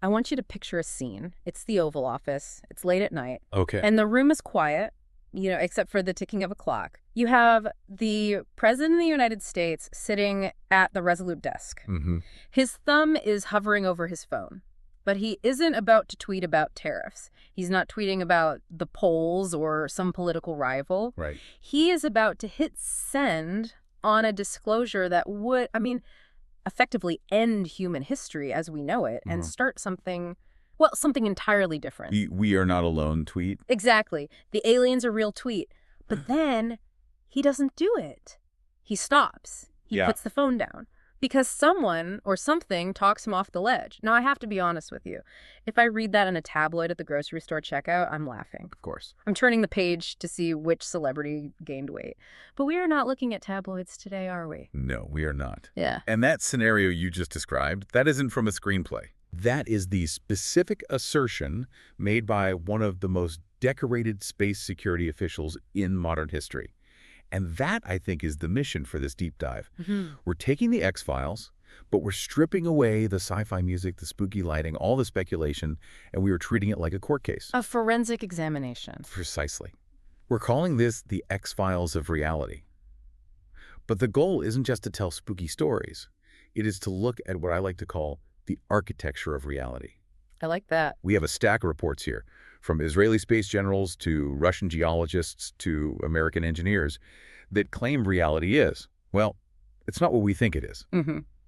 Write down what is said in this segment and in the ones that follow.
I want you to picture a scene. It's the Oval Office. It's late at night. Okay. And the room is quiet, except for the ticking of a clock. You have the President of the United States sitting at the Resolute desk. Mm-hmm. His thumb is hovering over his phone. But he isn't about to tweet about tariffs. He's not tweeting about the polls or some political rival. Right. He is about to hit send on a disclosure that would, effectively end human history as we know it and start something entirely different. We are not alone tweet. Exactly. The aliens are real tweet. But then he doesn't do it. He stops. He puts the phone down. Because someone or something talks him off the ledge. Now, I have to be honest with you. If I read that in a tabloid at the grocery store checkout, I'm laughing. Of course. I'm turning the page to see which celebrity gained weight. But we are not looking at tabloids today, are we? No, we are not. Yeah. And that scenario you just described, that isn't from a screenplay. That is the specific assertion made by one of the most decorated space security officials in modern history. And that, I think, is the mission for this deep dive. We're taking the X-Files, but we're stripping away the sci-fi music, the spooky lighting, all the speculation, and we are treating it like a court case. A forensic examination. Precisely. We're calling this the X-Files of reality. But the goal isn't just to tell spooky stories. It is to look at what I like to call the architecture of reality. I like that. We have a stack of reports here, from Israeli space generals to Russian geologists to American engineers, that claim reality is, well, it's not what we think it is.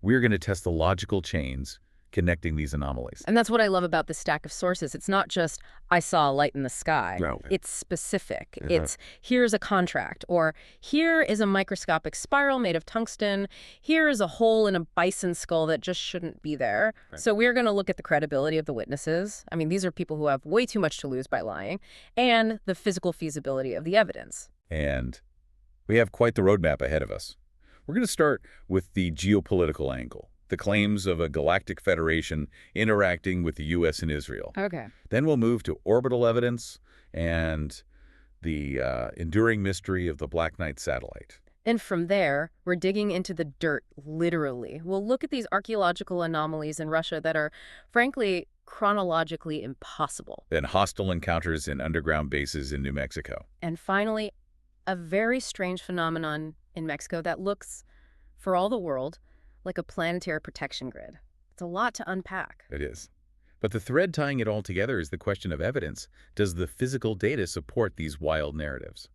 We're going to test the logical chains connecting these anomalies. And that's what I love about this stack of sources. It's not just, I saw a light in the sky. No. It's specific. It's, here's a contract, or here is a microscopic spiral made of tungsten. Here is a hole in a bison skull that just shouldn't be there. Right. So we're going to look at the credibility of the witnesses. I mean, these are people who have way too much to lose by lying, and the physical feasibility of the evidence. And we have quite the roadmap ahead of us. We're going to start with the geopolitical angle. The claims of a Galactic Federation interacting with the U.S. and Israel. Okay. Then we'll move to orbital evidence and the enduring mystery of the Black Knight satellite. And from there, we're digging into the dirt, literally. We'll look at these archaeological anomalies in Russia that are, frankly, chronologically impossible. Then hostile encounters in underground bases in New Mexico. And finally, a very strange phenomenon in Mexico that looks, for all the world, like a planetary protection grid. It's a lot to unpack. It is. But the thread tying it all together is the question of evidence. Does the physical data support these wild narratives?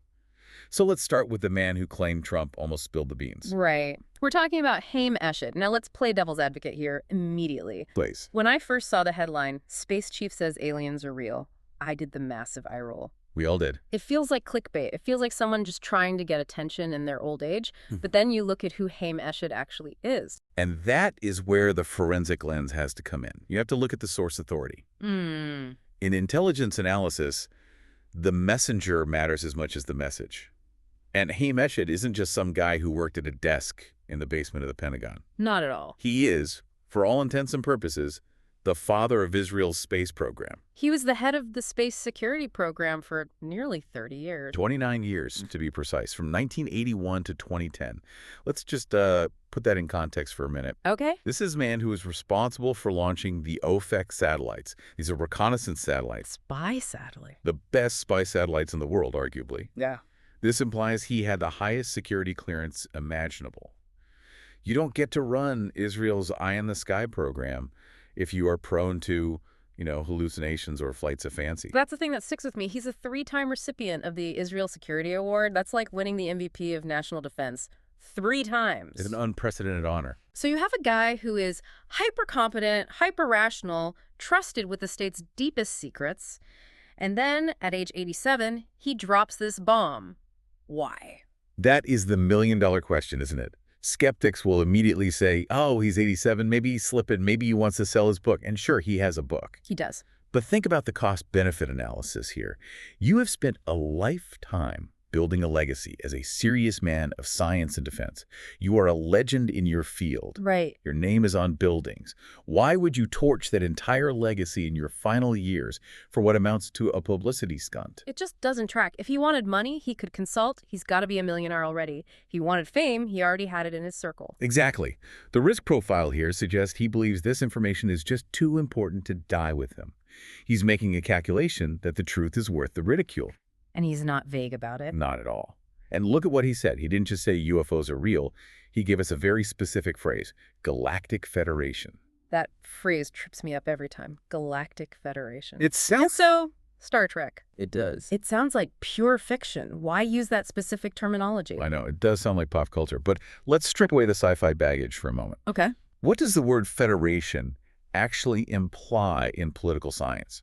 So let's start with the man who claimed Trump almost spilled the beans. Right. We're talking about Haim Eshed. Now let's play devil's advocate here immediately. Please. When I first saw the headline, Space Chief says aliens are real, I did the massive eye roll. We all did. It feels like clickbait. It feels like someone just trying to get attention in their old age. But then you look at who Haim Eshed actually is. And that is where the forensic lens has to come in. You have to look at the source authority. In intelligence analysis, the messenger matters as much as the message. And Haim Eshed isn't just some guy who worked at a desk in the basement of the Pentagon. Not at all. He is, for all intents and purposes, the father of Israel's space program. He was the head of the space security program for nearly 30 years. 29 years, to be precise, from 1981 to 2010. Let's just put that in context for a minute. Okay. This is a man who is responsible for launching the OFEC satellites. These are reconnaissance satellites. Spy satellite. The best spy satellites in the world, arguably. Yeah. This implies he had the highest security clearance imaginable. You don't get to run Israel's Eye in the Sky program if you are prone to, hallucinations or flights of fancy. That's the thing that sticks with me. He's a 3-time recipient of the Israel Security Award. That's like winning the MVP of national defense 3 times. It's an unprecedented honor. So you have a guy who is hyper-competent, hyper-rational, trusted with the state's deepest secrets, and then, at age 87, he drops this bomb. Why? That is the million-dollar question, isn't it? Skeptics will immediately say, oh, he's 87, maybe he's slipping, maybe he wants to sell his book. And sure, he has a book. He does. But think about the cost-benefit analysis here. You have spent a lifetime building a legacy as a serious man of science and defense. You are a legend in your field. Right. Your name is on buildings. Why would you torch that entire legacy in your final years for what amounts to a publicity stunt? It just doesn't track. If he wanted money, he could consult. He's got to be a millionaire already. If he wanted fame, he already had it in his circle. Exactly. The risk profile here suggests he believes this information is just too important to die with him. He's making a calculation that the truth is worth the ridicule. And he's not vague about it. Not at all. And look at what he said. He didn't just say UFOs are real. He gave us a very specific phrase, Galactic Federation. That phrase trips me up every time. Galactic Federation. It sounds... And so, Star Trek. It does. It sounds like pure fiction. Why use that specific terminology? I know, it does sound like pop culture, but let's strip away the sci-fi baggage for a moment. Okay. What does the word federation actually imply in political science?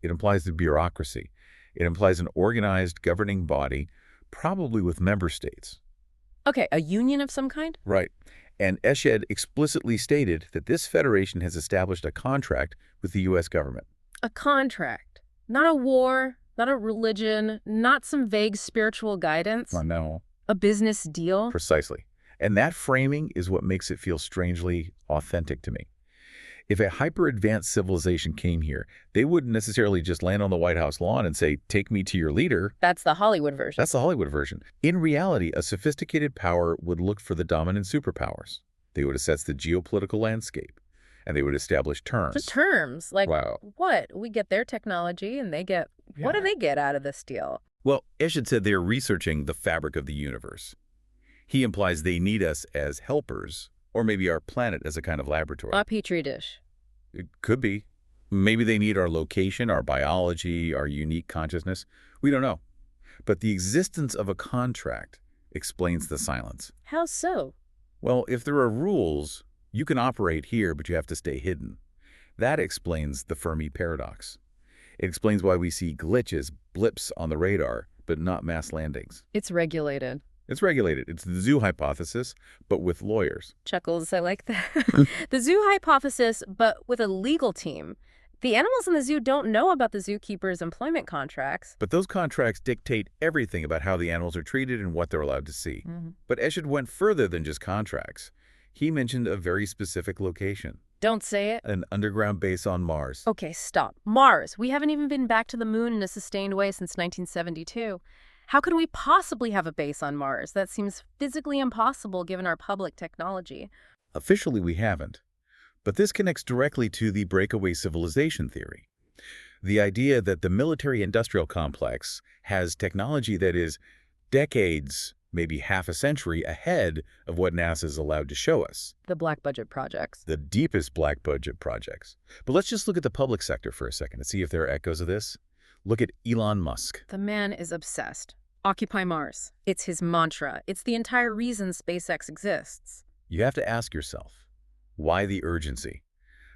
It implies the bureaucracy. It implies an organized governing body, probably with member states. Okay, a union of some kind? Right. And Eshed explicitly stated that this federation has established a contract with the U.S. government. A contract. Not a war, not a religion, not some vague spiritual guidance. No. A business deal. Precisely. And that framing is what makes it feel strangely authentic to me. If a hyper-advanced civilization came here, they wouldn't necessarily just land on the White House lawn and say, take me to your leader. That's the Hollywood version. That's the Hollywood version. In reality, a sophisticated power would look for the dominant superpowers. They would assess the geopolitical landscape, and they would establish terms. The terms? Like, Wow. what? We get their technology, and they get... What do they get out of this deal? Well, Eshed said they are researching the fabric of the universe. He implies they need us as helpers, or maybe our planet as a kind of laboratory. A petri dish. It could be. Maybe they need our location, our biology, our unique consciousness. We don't know. But the existence of a contract explains the silence. How so? Well, if there are rules, you can operate here, but you have to stay hidden. That explains the Fermi paradox. It explains why we see glitches, blips on the radar, but not mass landings. It's regulated. It's regulated. It's the zoo hypothesis, but with lawyers. Chuckles, I like that. The zoo hypothesis, but with a legal team. The animals in the zoo don't know about the zookeeper's employment contracts. But those contracts dictate everything about how the animals are treated and what they're allowed to see. But Eshed went further than just contracts. He mentioned a very specific location. Don't say it. An underground base on Mars. Okay, stop. Mars. We haven't even been back to the moon in a sustained way since 1972. How could we possibly have a base on Mars? That seems physically impossible given our public technology. Officially, we haven't. But this connects directly to the breakaway civilization theory. The idea that the military-industrial complex has technology that is decades, maybe half a century ahead of what NASA is allowed to show us. The black budget projects. The deepest black budget projects. But let's just look at the public sector for a second and see if there are echoes of this. Look at Elon Musk. The man is obsessed. Occupy Mars. It's his mantra. It's the entire reason SpaceX exists. You have to ask yourself, why the urgency?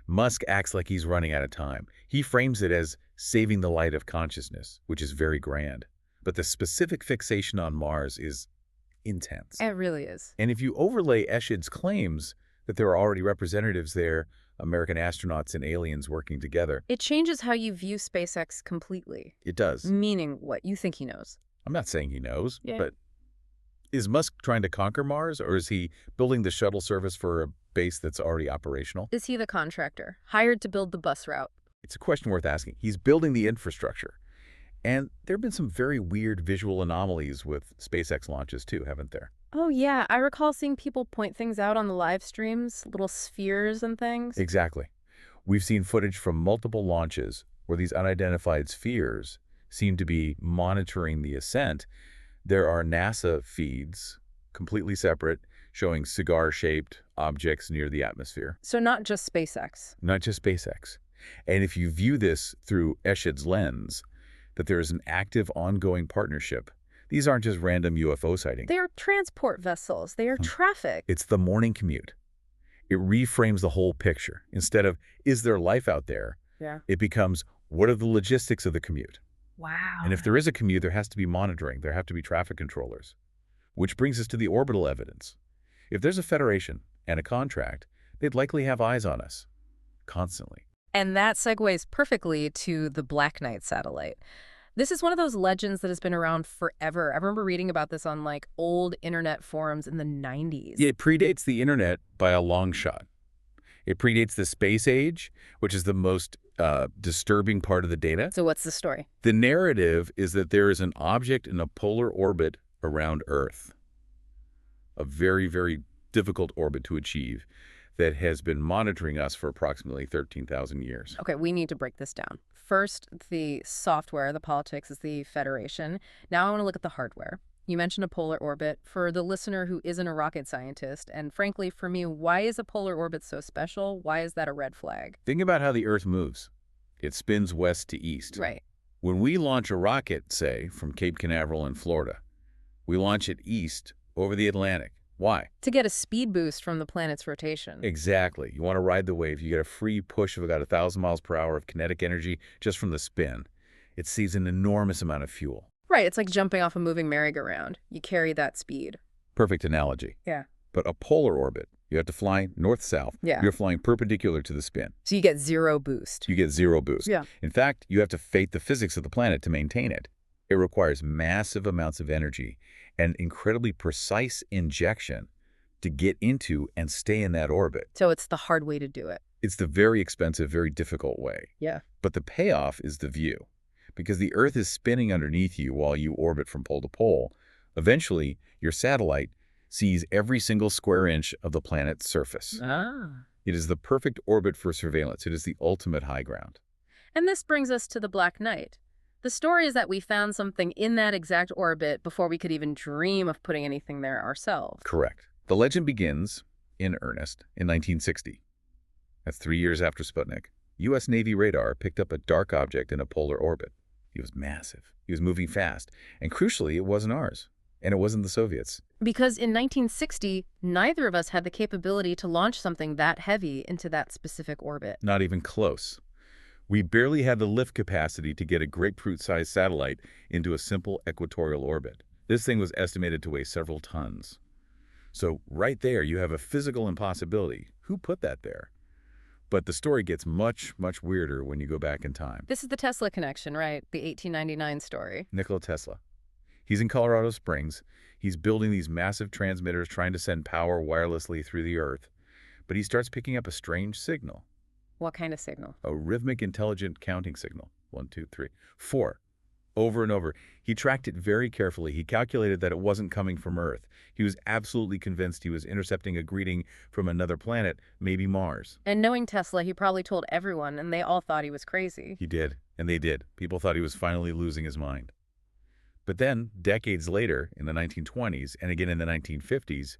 Musk acts like he's running out of time. He frames it as saving the light of consciousness, which is very grand. But the specific fixation on Mars is intense. It really is. And if you overlay Eshed's claims that there are already representatives there, American astronauts and aliens working together. It changes how you view SpaceX completely. It does. Meaning what? You think he knows? I'm not saying he knows, Yeah. but is Musk trying to conquer Mars, or is he building the shuttle service for a base that's already operational? Is he the contractor, hired to build the bus route? It's a question worth asking. He's building the infrastructure. And there have been some very weird visual anomalies with SpaceX launches too, haven't there? Oh, yeah. I recall seeing people point things out on the live streams, little spheres and things. Exactly. We've seen footage from multiple launches where these unidentified spheres seem to be monitoring the ascent. There are NASA feeds, completely separate, showing cigar-shaped objects near the atmosphere. So not just SpaceX. Not just SpaceX. And if you view this through Eshed's lens, that there is an active, ongoing partnership. These aren't just random UFO sightings. They are transport vessels. They are traffic. It's the morning commute. It reframes the whole picture. Instead of, is there life out there? Yeah. It becomes, what are the logistics of the commute? Wow. And if there is a commute, there has to be monitoring. There have to be traffic controllers. Which brings us to the orbital evidence. If there's a federation and a contract, they'd likely have eyes on us. Constantly. And that segues perfectly to the Black Knight satellite. This is one of those legends that has been around forever. I remember reading about this on like old internet forums in the 90s. It predates the internet by a long shot. It predates the space age, which is the most disturbing part of the data. So what's the story? The narrative is that there is an object in a polar orbit around Earth, a very, very difficult orbit to achieve, that has been monitoring us for approximately 13,000 years. Okay, we need to break this down. First, the software, the politics is the Federation. Now I want to look at the hardware. You mentioned a polar orbit. For the listener who isn't a rocket scientist, and frankly, for me, why is a polar orbit so special? Why is that a red flag? Think about how the Earth moves. It spins west to east. Right. When we launch a rocket, say, from Cape Canaveral in Florida, we launch it east over the Atlantic. Why? To get a speed boost from the planet's rotation. Exactly. You want to ride the wave. You get a free push of about 1,000 miles per hour of kinetic energy just from the spin. It saves an enormous amount of fuel. Right, it's like jumping off a moving merry-go-round. You carry that speed. Perfect analogy. Yeah. But a polar orbit, you have to fly north-south. Yeah. You're flying perpendicular to the spin. So you get zero boost. You get zero boost. Yeah. In fact, you have to fake the physics of the planet to maintain it. It requires massive amounts of energy and incredibly precise injection to get into and stay in that orbit. So it's the hard way to do it. It's the very expensive, very difficult way. Yeah. But the payoff is the view. Because the Earth is spinning underneath you while you orbit from pole to pole, eventually your satellite sees every single square inch of the planet's surface. Ah. It is the perfect orbit for surveillance. It is the ultimate high ground. And this brings us to the Black Knight. The story is that we found something in that exact orbit before we could even dream of putting anything there ourselves. Correct. The legend begins, in earnest, in 1960. That's 3 years after Sputnik. U.S. Navy radar picked up a dark object in a polar orbit. It was massive. He was moving fast. And crucially, it wasn't ours. And it wasn't the Soviets. Because in 1960, neither of us had the capability to launch something that heavy into that specific orbit. Not even close. We barely had the lift capacity to get a grapefruit-sized satellite into a simple equatorial orbit. This thing was estimated to weigh several tons. So right there, you have a physical impossibility. Who put that there? But the story gets much, much weirder when you go back in time. This is the Tesla connection, right? The 1899 story. Nikola Tesla. He's in Colorado Springs. He's building these massive transmitters trying to send power wirelessly through the Earth. But he starts picking up a strange signal. What kind of signal? A rhythmic, intelligent counting signal. 1, 2, 3, 4. Over and over. He tracked it very carefully. He calculated that it wasn't coming from Earth. He was absolutely convinced he was intercepting a greeting from another planet, maybe Mars. And knowing Tesla, he probably told everyone, and they all thought he was crazy. He did, and they did. People thought he was finally losing his mind. But then, decades later, in the 1920s, and again in the 1950s,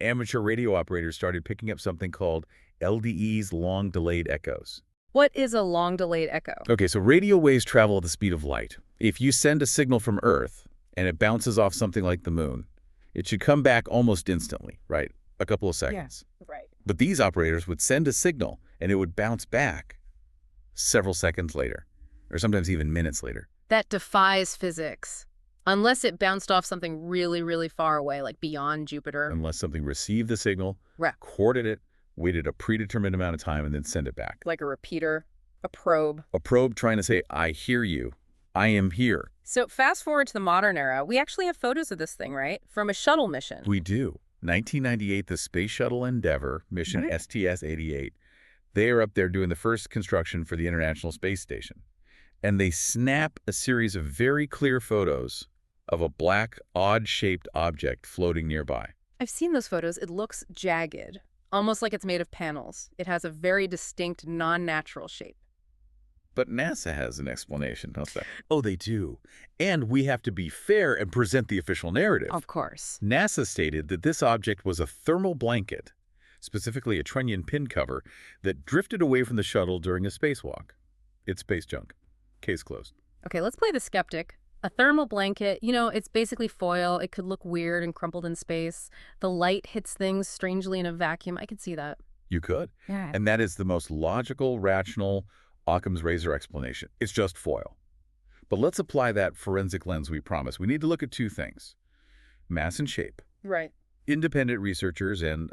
amateur radio operators started picking up something called LDE's long-delayed echoes. What is a long-delayed echo? Okay, so radio waves travel at the speed of light. If you send a signal from Earth and it bounces off something like the moon, it should come back almost instantly, right? A couple of seconds. Yeah, right. But these operators would send a signal and it would bounce back several seconds later, or sometimes even minutes later. That defies physics. Unless it bounced off something really, really far away, like beyond Jupiter. Unless something received the signal, Right. recorded it, waited a predetermined amount of time, and then sent it back. Like a repeater, a probe. A probe trying to say, I hear you. I am here. So fast forward to the modern era, we actually have photos of this thing, right? From a shuttle mission. We do. 1998, the Space Shuttle Endeavour, mission STS-88. They are up there doing the first construction for the International Space Station. And they snap a series of very clear photos of a black, odd-shaped object floating nearby. I've seen those photos. It looks jagged, almost like it's made of panels. It has a very distinct, non-natural shape. But NASA has an explanation, don't they? Oh, they do. And we have to be fair and present the official narrative. Of course. NASA stated that this object was a thermal blanket, specifically a trunnion pin cover, that drifted away from the shuttle during a spacewalk. It's space junk. Case closed. Okay, let's play the skeptic. A thermal blanket, you know, it's basically foil. It could look weird and crumpled in space. The light hits things strangely in a vacuum. I could see that. You could. Yeah. And that is the most logical, rational Occam's razor explanation. It's just foil. But let's apply that forensic lens we promised. We need to look at two things: mass and shape. Right. Independent researchers and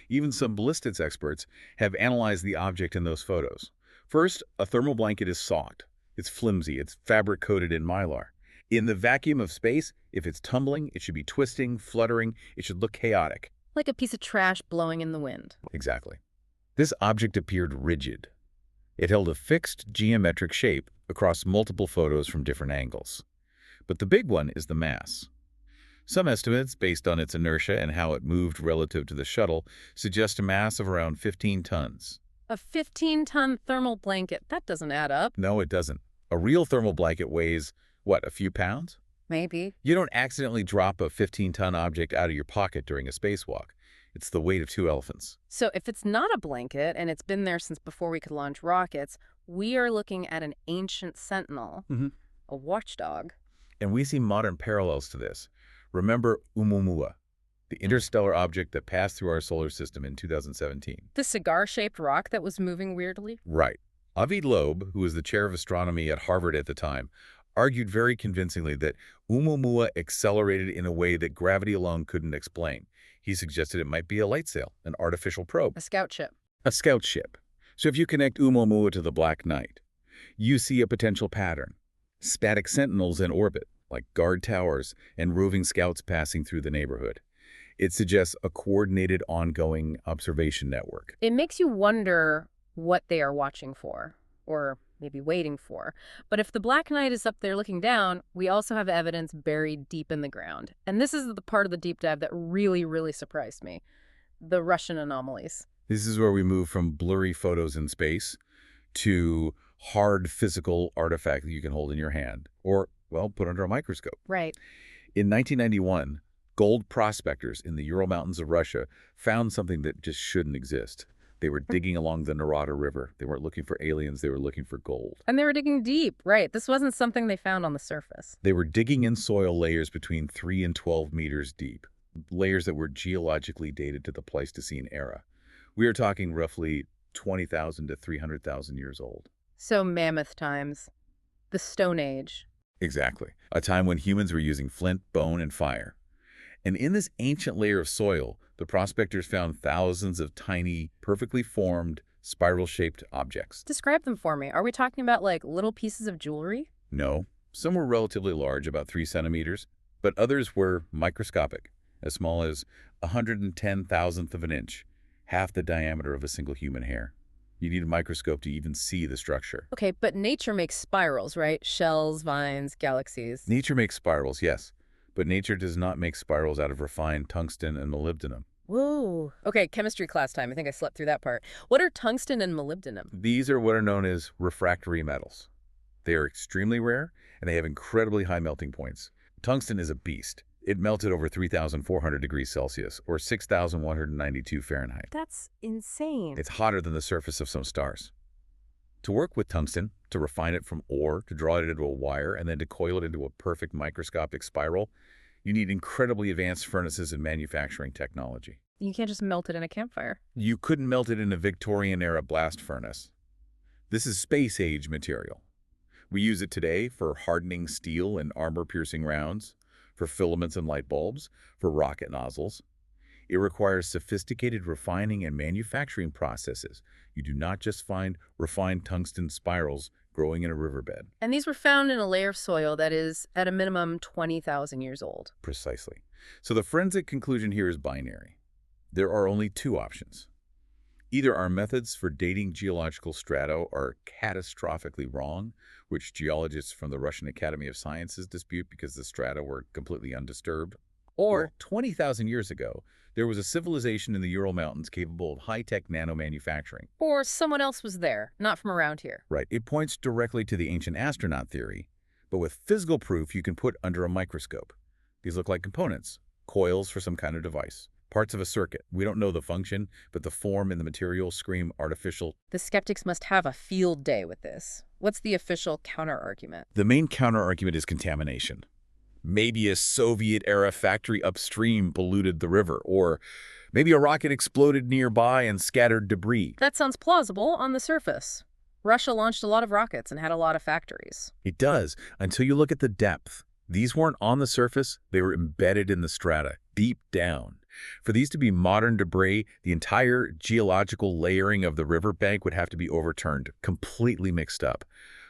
even some ballistics experts have analyzed the object in those photos. First, a thermal blanket is soft. It's flimsy. It's fabric-coated in mylar. In the vacuum of space, if it's tumbling, it should be twisting, fluttering. It should look chaotic. Like a piece of trash blowing in the wind. Exactly. This object appeared rigid. It held a fixed geometric shape across multiple photos from different angles. But the big one is the mass. Some estimates, based on its inertia and how it moved relative to the shuttle, suggest a mass of around 15 tons. A 15-ton thermal blanket. That doesn't add up. No, it doesn't. A real thermal blanket weighs, what, a few pounds? Maybe. You don't accidentally drop a 15-ton object out of your pocket during a spacewalk. It's the weight of 2 elephants. So if it's not a blanket and it's been there since before we could launch rockets, we are looking at an ancient sentinel, a watchdog. And we see modern parallels to this. Remember Oumuamua, the interstellar object that passed through our solar system in 2017. The cigar-shaped rock that was moving weirdly? Right. Avi Loeb, who was the chair of astronomy at Harvard at the time, argued very convincingly that Oumuamua accelerated in a way that gravity alone couldn't explain. He suggested it might be a light sail, an artificial probe. A scout ship. A scout ship. So if you connect Oumuamua to the Black Knight, you see a potential pattern. Static sentinels in orbit, like guard towers and roving scouts passing through the neighborhood. It suggests a coordinated, ongoing observation network. It makes you wonder what they are watching for, or maybe waiting for. But if the Black Knight is up there looking down, we also have evidence buried deep in the ground. And this is the part of the deep dive that really, really surprised me. The Russian anomalies. This is where we move from blurry photos in space to hard physical artifact that you can hold in your hand or, well, put under a microscope. Right. In 1991, gold prospectors in the Ural Mountains of Russia found something that just shouldn't exist. They were digging along the Narada River. They weren't looking for aliens. They were looking for gold. And they were digging deep, right? This wasn't something they found on the surface. They were digging in soil layers between 3 and 12 meters deep, layers that were geologically dated to the Pleistocene era. We are talking roughly 20,000 to 300,000 years old. So mammoth times. The Stone Age. Exactly. A time when humans were using flint, bone, and fire. And in this ancient layer of soil, the prospectors found thousands of tiny, perfectly formed, spiral-shaped objects. Describe them for me. Are we talking about, like, little pieces of jewelry? No. Some were relatively large, about 3 centimeters, but others were microscopic, as small as 110,000th of an inch, half the diameter of a single human hair. You need a microscope to even see the structure. Okay, but nature makes spirals, right? Shells, vines, galaxies. Nature makes spirals, yes. But nature does not make spirals out of refined tungsten and molybdenum. Whoa. Okay, chemistry class time. I think I slept through that part. What are tungsten and molybdenum? These are what are known as refractory metals. They are extremely rare, and they have incredibly high melting points. Tungsten is a beast. It melted over 3,400 degrees Celsius, or 6,192 Fahrenheit. That's insane. It's hotter than the surface of some stars. To work with tungsten, to refine it from ore, to draw it into a wire, and then to coil it into a perfect microscopic spiral, you need incredibly advanced furnaces and manufacturing technology. You can't just melt it in a campfire. You couldn't melt it in a Victorian-era blast furnace. This is space-age material. We use it today for hardening steel and armor-piercing rounds, for filaments and light bulbs, for rocket nozzles. It requires sophisticated refining and manufacturing processes. You do not just find refined tungsten spirals growing in a riverbed. And these were found in a layer of soil that is, at a minimum, 20,000 years old. Precisely. So the forensic conclusion here is binary. There are only 2 options. Either our methods for dating geological strata are catastrophically wrong, which geologists from the Russian Academy of Sciences dispute because the strata were completely undisturbed, or 20,000 years ago, there was a civilization in the Ural Mountains capable of high-tech nano-manufacturing. Or someone else was there, not from around here. Right. It points directly to the ancient astronaut theory, but with physical proof you can put under a microscope. These look like components, coils for some kind of device, parts of a circuit. We don't know the function, but the form and the material scream artificial. The skeptics must have a field day with this. What's the official counter-argument? The main counter-argument is contamination. Maybe a Soviet-era factory upstream polluted the river, or maybe a rocket exploded nearby and scattered debris. That sounds plausible on the surface. Russia launched a lot of rockets and had a lot of factories. It does, until you look at the depth. These weren't on the surface, they were embedded in the strata, deep down. For these to be modern debris, the entire geological layering of the riverbank would have to be overturned, completely mixed up.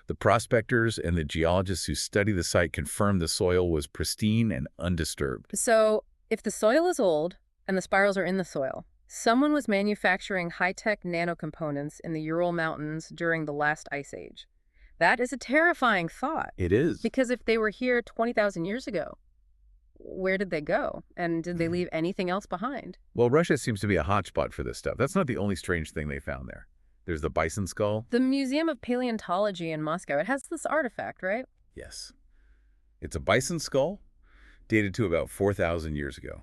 The prospectors and the geologists who study the site confirmed the soil was pristine and undisturbed. So, if the soil is old and the spirals are in the soil, someone was manufacturing high-tech nanocomponents in the Ural Mountains during the last ice age. That is a terrifying thought. It is. Because if they were here 20,000 years ago, where did they go? And did they leave anything else behind? Well, Russia seems to be a hotspot for this stuff. That's not the only strange thing they found there. There's the bison skull. The Museum of Paleontology in Moscow, it has this artifact, right? Yes. It's a bison skull dated to about 4,000 years ago.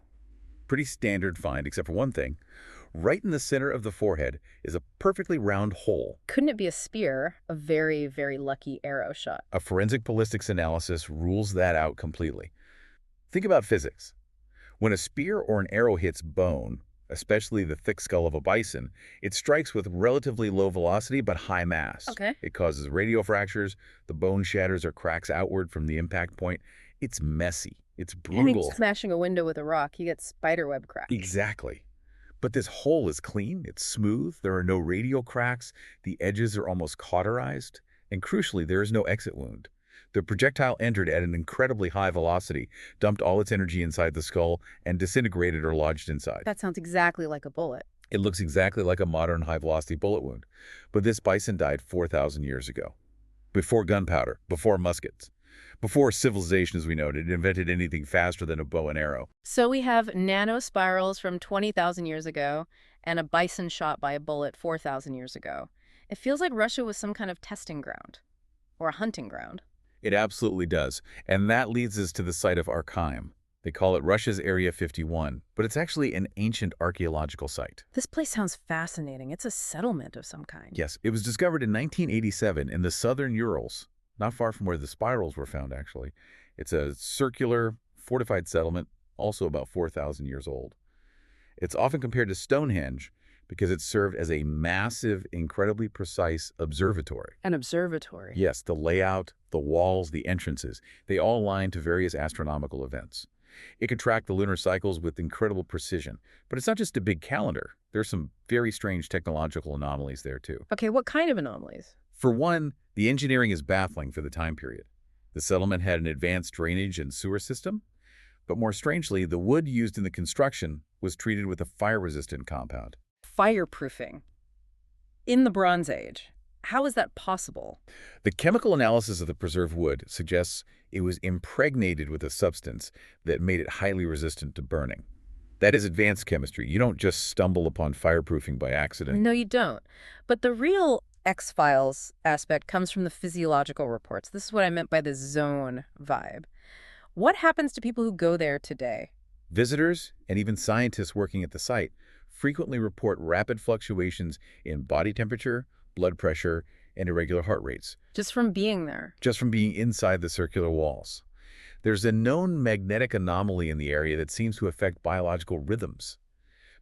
Pretty standard find, except for one thing. Right in the center of the forehead is a perfectly round hole. Couldn't it be a spear? A very, very lucky arrow shot. A forensic ballistics analysis rules that out completely. Think about physics. When a spear or an arrow hits bone, especially the thick skull of a bison, it strikes with relatively low velocity but high mass. Okay. It causes radiofractures, the bone shatters or cracks outward from the impact point. It's messy. It's brutal. And he's smashing a window with a rock. You get spiderweb cracks. Exactly. But this hole is clean, it's smooth, there are no radial cracks, the edges are almost cauterized, and crucially, there is no exit wound. The projectile entered at an incredibly high velocity, dumped all its energy inside the skull, and disintegrated or lodged inside. That sounds exactly like a bullet. It looks exactly like a modern high-velocity bullet wound. But this bison died 4,000 years ago. Before gunpowder, before muskets. Before civilization, as we know it, invented anything faster than a bow and arrow. So we have nanospirals from 20,000 years ago and a bison shot by a bullet 4,000 years ago. It feels like Russia was some kind of testing ground or a hunting ground. It absolutely does. And that leads us to the site of Alkaim. They call it Russia's Area 51, but it's actually an ancient archaeological site. This place sounds fascinating. It's a settlement of some kind. Yes, it was discovered in 1987 in the southern Urals, not far from where the spirals were found, actually. It's a circular, fortified settlement, also about 4,000 years old. It's often compared to Stonehenge because it served as a massive, incredibly precise observatory. An observatory? Yes, the layout, the walls, the entrances, they all align to various astronomical events. It could track the lunar cycles with incredible precision. But it's not just a big calendar. There's some very strange technological anomalies there, too. Okay, what kind of anomalies? For one, the engineering is baffling for the time period. The settlement had an advanced drainage and sewer system, but more strangely, the wood used in the construction was treated with a fire-resistant compound. Fireproofing. In the Bronze Age. How is that possible? The chemical analysis of the preserved wood suggests it was impregnated with a substance that made it highly resistant to burning. That is advanced chemistry. You don't just stumble upon fireproofing by accident. No, you don't. But the real X-Files aspect comes from the physiological reports. This is what I meant by the zone vibe. What happens to people who go there today? Visitors and even scientists working at the site frequently report rapid fluctuations in body temperature, blood pressure, and irregular heart rates. Just from being there? Just from being inside the circular walls. There's a known magnetic anomaly in the area that seems to affect biological rhythms.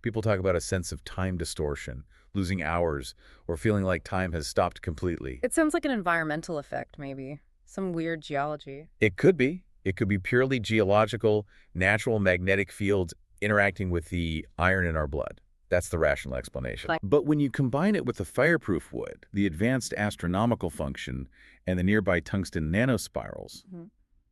People talk about a sense of time distortion, losing hours, or feeling like time has stopped completely. It sounds like an environmental effect, maybe. Some weird geology. It could be. It could be purely geological, natural magnetic fields interacting with the iron in our blood. That's the rational explanation. But when you combine it with the fireproof wood, the advanced astronomical function, and the nearby tungsten nanospirals,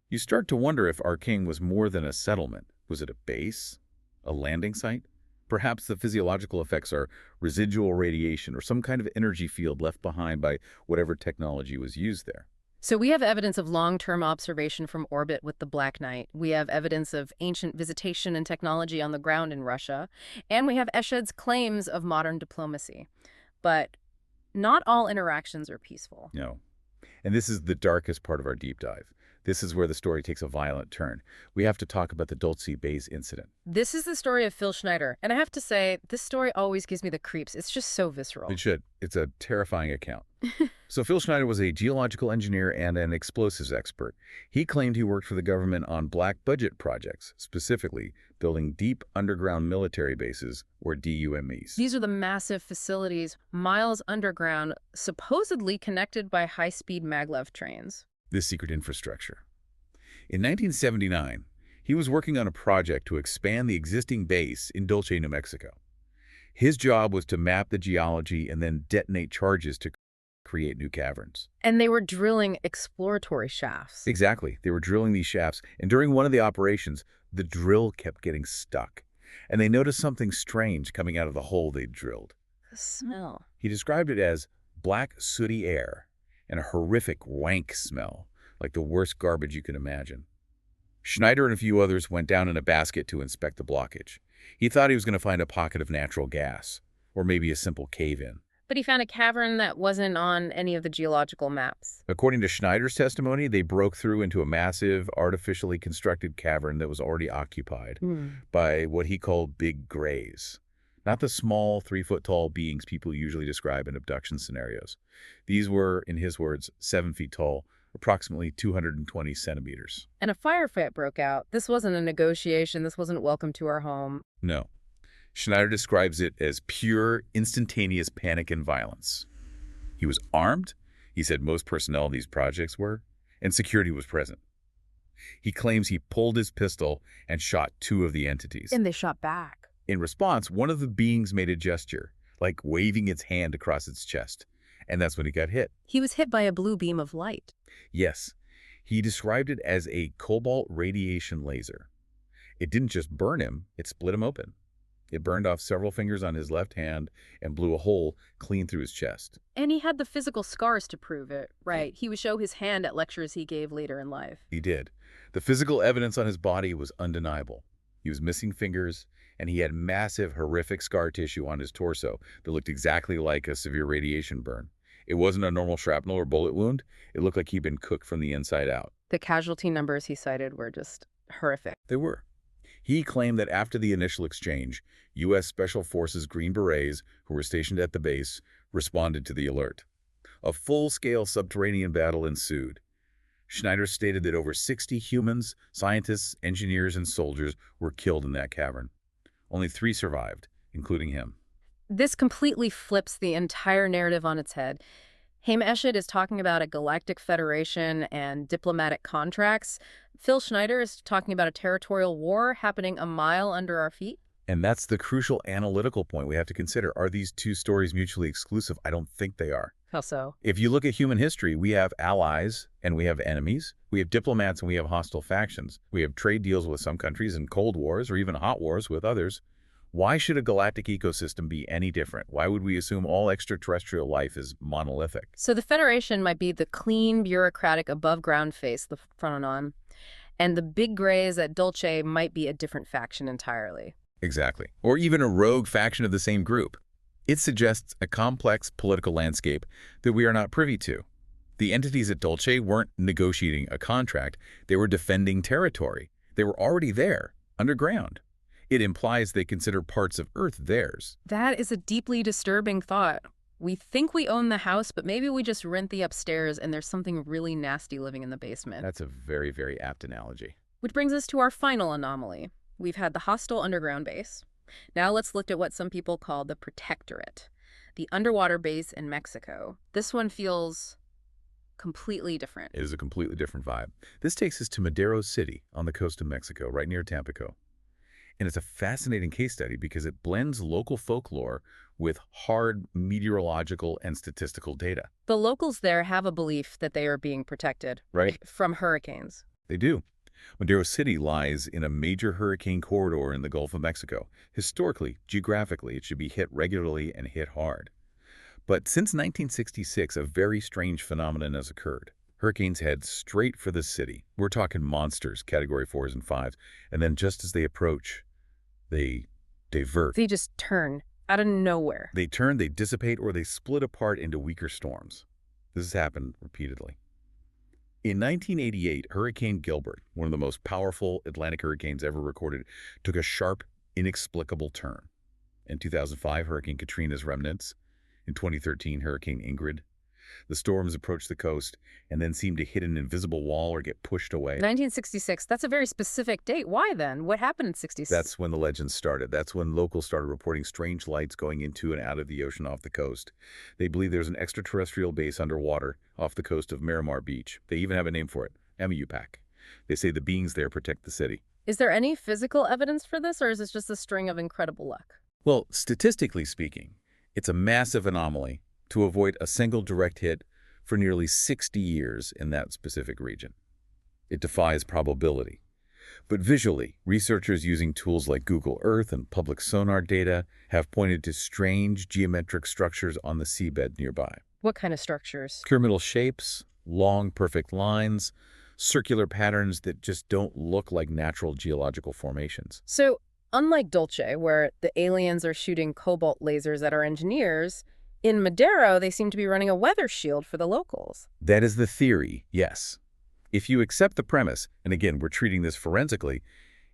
you start to wonder if Alkaim was more than a settlement. Was it a base? A landing site? Perhaps the physiological effects are residual radiation or some kind of energy field left behind by whatever technology was used there. So we have evidence of long-term observation from orbit with the Black Knight. We have evidence of ancient visitation and technology on the ground in Russia. And we have Eshed's claims of modern diplomacy. But not all interactions are peaceful. No. And this is the darkest part of our deep dive. This is where the story takes a violent turn. We have to talk about the Dulce base incident. This is the story of Phil Schneider. And I have to say, this story always gives me the creeps. It's just so visceral. It should. It's a terrifying account. So Phil Schneider was a geological engineer and an explosives expert. He claimed he worked for the government on black budget projects, specifically building deep underground military bases, or DUMEs. These are the massive facilities, miles underground, supposedly connected by high-speed maglev trains. This secret infrastructure. In 1979, he was working on a project to expand the existing base in Dulce, New Mexico. His job was to map the geology and then detonate charges to create new caverns. And they were drilling exploratory shafts. Exactly. They were drilling these shafts, and during one of the operations, the drill kept getting stuck. And they noticed something strange coming out of the hole they'd drilled. The smell. He described it as black, sooty air and a horrific wank smell, like the worst garbage you can imagine. Schneider and a few others went down in a basket to inspect the blockage. He thought he was going to find a pocket of natural gas, or maybe a simple cave-in. But he found a cavern that wasn't on any of the geological maps. According to Schneider's testimony, they broke through into a massive, artificially constructed cavern that was already occupied by what he called big grays. Not the small, 3-foot-tall beings people usually describe in abduction scenarios. These were, in his words, 7 feet tall, approximately 220 centimeters. And a firefight broke out. This wasn't a negotiation. This wasn't welcome to our home. No. Schneider describes it as pure, instantaneous panic and violence. He was armed, he said most personnel of these projects were, and security was present. He claims he pulled his pistol and shot 2 of the entities. And they shot back. In response, one of the beings made a gesture, like waving its hand across its chest, and that's when he got hit. He was hit by a blue beam of light. Yes, he described it as a cobalt radiation laser. It didn't just burn him, it split him open. It burned off several fingers on his left hand and blew a hole clean through his chest. And he had the physical scars to prove it, right? He would show his hand at lectures he gave later in life. He did. The physical evidence on his body was undeniable. He was missing fingers, and he had massive, horrific scar tissue on his torso that looked exactly like a severe radiation burn. It wasn't a normal shrapnel or bullet wound. It looked like he'd been cooked from the inside out. The casualty numbers he cited were just horrific. They were. He claimed that after the initial exchange, U.S. Special Forces Green Berets, who were stationed at the base, responded to the alert. A full-scale subterranean battle ensued. Schneider stated that over 60 humans, scientists, engineers, and soldiers were killed in that cavern. Only 3 survived, including him. This completely flips the entire narrative on its head. Haim Eshed is talking about a Galactic Federation and diplomatic contracts. Phil Schneider is talking about a territorial war happening a mile under our feet. And that's the crucial analytical point we have to consider. Are these 2 stories mutually exclusive? I don't think they are. How so? If you look at human history, we have allies and we have enemies. We have diplomats and we have hostile factions. We have trade deals with some countries and cold wars or even hot wars with others. Why should a galactic ecosystem be any different? Why would we assume all extraterrestrial life is monolithic? So the Federation might be the clean, bureaucratic, above-ground face, the Phronon, and the big grays at Dulce might be a different faction entirely. Exactly. Or even a rogue faction of the same group. It suggests a complex political landscape that we are not privy to. The entities at Dulce weren't negotiating a contract. They were defending territory. They were already there, underground. It implies they consider parts of Earth theirs. That is a deeply disturbing thought. We think we own the house, but maybe we just rent the upstairs and there's something really nasty living in the basement. That's a very, very apt analogy. Which brings us to our final anomaly. We've had the hostile underground base. Now let's look at what some people call the Protectorate, the underwater base in Mexico. This one feels completely different. It is a completely different vibe. This takes us to Madero City on the coast of Mexico, right near Tampico. And it's a fascinating case study because it blends local folklore with hard meteorological and statistical data. The locals there have a belief that they are being protected, right, from hurricanes. They do. Madero City lies in a major hurricane corridor in the Gulf of Mexico. Historically, geographically, it should be hit regularly and hit hard. But since 1966, a very strange phenomenon has occurred. Hurricanes head straight for the city. We're talking monsters, Category 4s and 5s. And then just as they approach, they divert. They just turn out of nowhere. They turn, they dissipate, or they split apart into weaker storms. This has happened repeatedly. In 1988, Hurricane Gilbert, one of the most powerful Atlantic hurricanes ever recorded, took a sharp, inexplicable turn. In 2005, Hurricane Katrina's remnants. In 2013, Hurricane Ingrid. The storms approached the coast and then seemed to hit an invisible wall or get pushed away. 1966, that's a very specific date. Why then? What happened in 66? That's when the legends started. That's when locals started reporting strange lights going into and out of the ocean off the coast. They believe there's an extraterrestrial base underwater off the coast of Miramar Beach. They even have a name for it, Emupac. They say the beings there protect the city. Is there any physical evidence for this, or is this just a string of incredible luck? Well, statistically speaking, it's a massive anomaly. to avoid a single direct hit for nearly 60 years in that specific region. It defies probability. But visually, researchers using tools like Google Earth and public sonar data have pointed to strange geometric structures on the seabed nearby. What kind of structures? Pyramidal shapes, long, perfect lines, circular patterns that just don't look like natural geological formations. So, unlike Dulce, where the aliens are shooting cobalt lasers at our engineers, in Madero, they seem to be running a weather shield for the locals. That is the theory, yes. If you accept the premise, and again, we're treating this forensically,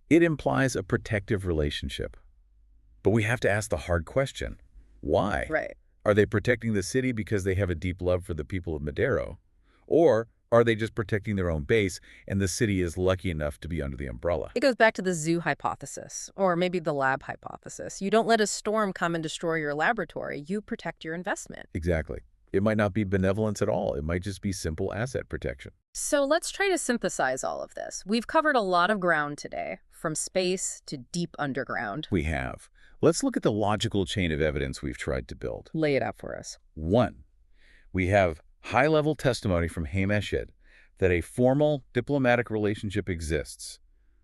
it implies a protective relationship. But we have to ask the hard question. Why? Right. Are they protecting the city because they have a deep love for the people of Madero? Or are they just protecting their own base and the city is lucky enough to be under the umbrella? It goes back to the zoo hypothesis, or maybe the lab hypothesis. You don't let a storm come and destroy your laboratory. You protect your investment. Exactly. It might not be benevolence at all. It might just be simple asset protection. So let's try to synthesize all of this. We've covered a lot of ground today, from space to deep underground. We have. Let's look at the logical chain of evidence we've tried to build. Lay it out for us. 1. We have high-level testimony from Haim Eshed that a formal diplomatic relationship exists,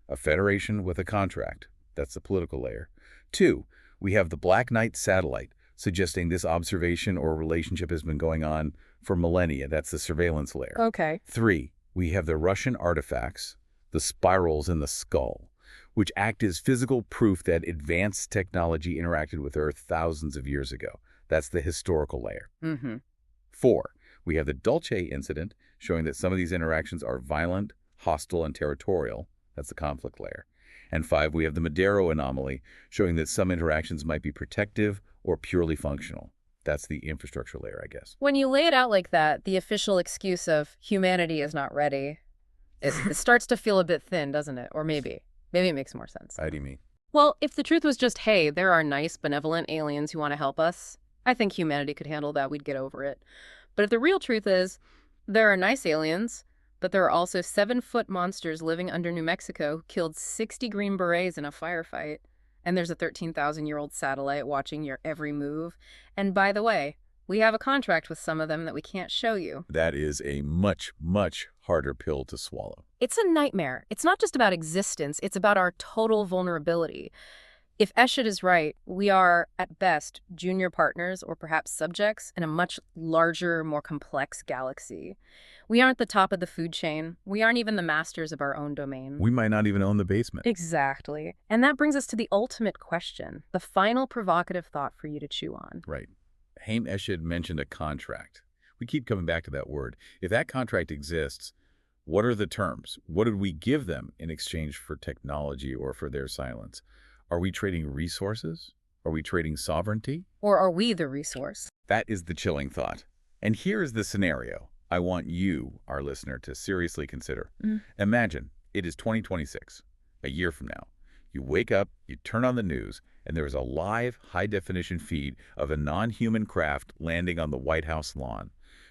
a federation with a contract. That's the political layer. 2. We have the Black Knight satellite, suggesting this observation or relationship has been going on for millennia. That's the surveillance layer. Okay. 3. We have the Russian artifacts, the spirals in the skull, which act as physical proof that advanced technology interacted with Earth thousands of years ago. That's the historical layer. 4. We have the Dulce incident, showing that some of these interactions are violent, hostile, and territorial. That's the conflict layer. And 5, we have the Madero anomaly, showing that some interactions might be protective or purely functional. That's the infrastructure layer, I guess. When you lay it out like that, the official excuse of humanity is not ready, it starts to feel a bit thin, doesn't it? Or maybe it makes more sense. How do you mean? Well, if the truth was just, hey, there are nice, benevolent aliens who want to help us, I think humanity could handle that. We'd get over it. But if the real truth is, there are nice aliens, but there are also 7-foot monsters living under New Mexico who killed 60 Green Berets in a firefight, and there's a 13,000-year-old satellite watching your every move. And by the way, we have a contract with some of them that we can't show you. That is a much, much harder pill to swallow. It's a nightmare. It's not just about existence, it's about our total vulnerability. If Eshed is right, we are, at best, junior partners or perhaps subjects in a much larger, more complex galaxy. We aren't the top of the food chain. We aren't even the masters of our own domain. We might not even own the basement. Exactly. And that brings us to the ultimate question, the final provocative thought for you to chew on. Right. Haim Eshed mentioned a contract. We keep coming back to that word. If that contract exists, what are the terms? What did we give them in exchange for technology or for their silence? Are we trading resources? Are we trading sovereignty? Or are we the resource? That is the chilling thought. And here is the scenario I want you, our listener, to seriously consider. Imagine it is 2026, a year from now. You wake up, you turn on the news, and there is a live, high-definition feed of a non-human craft landing on the White House lawn.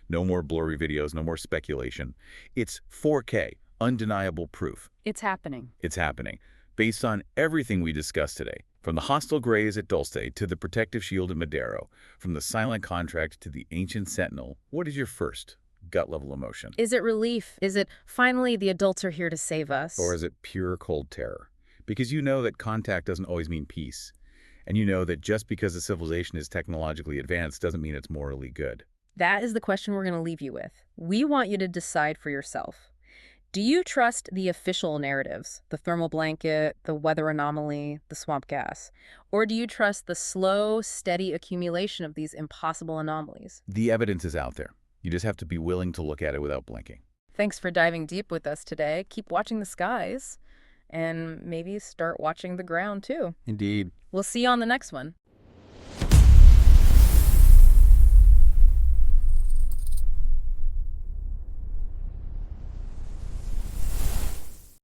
No more blurry videos, no more speculation. It's 4K, undeniable proof. It's happening. It's happening. Based on everything we discussed today, from the hostile grays at Dulce to the protective shield at Madero, from the silent contract to the ancient sentinel, what is your first gut-level emotion? Is it relief? Is it, finally, the adults are here to save us? Or is it pure cold terror? Because you know that contact doesn't always mean peace. And you know that just because a civilization is technologically advanced doesn't mean it's morally good. That is the question we're going to leave you with. We want you to decide for yourself. Do you trust the official narratives, the thermal blanket, the weather anomaly, the swamp gas? Or do you trust the slow, steady accumulation of these impossible anomalies? The evidence is out there. You just have to be willing to look at it without blinking. Thanks for diving deep with us today. Keep watching the skies, and maybe start watching the ground, too. Indeed. We'll see you on the next one.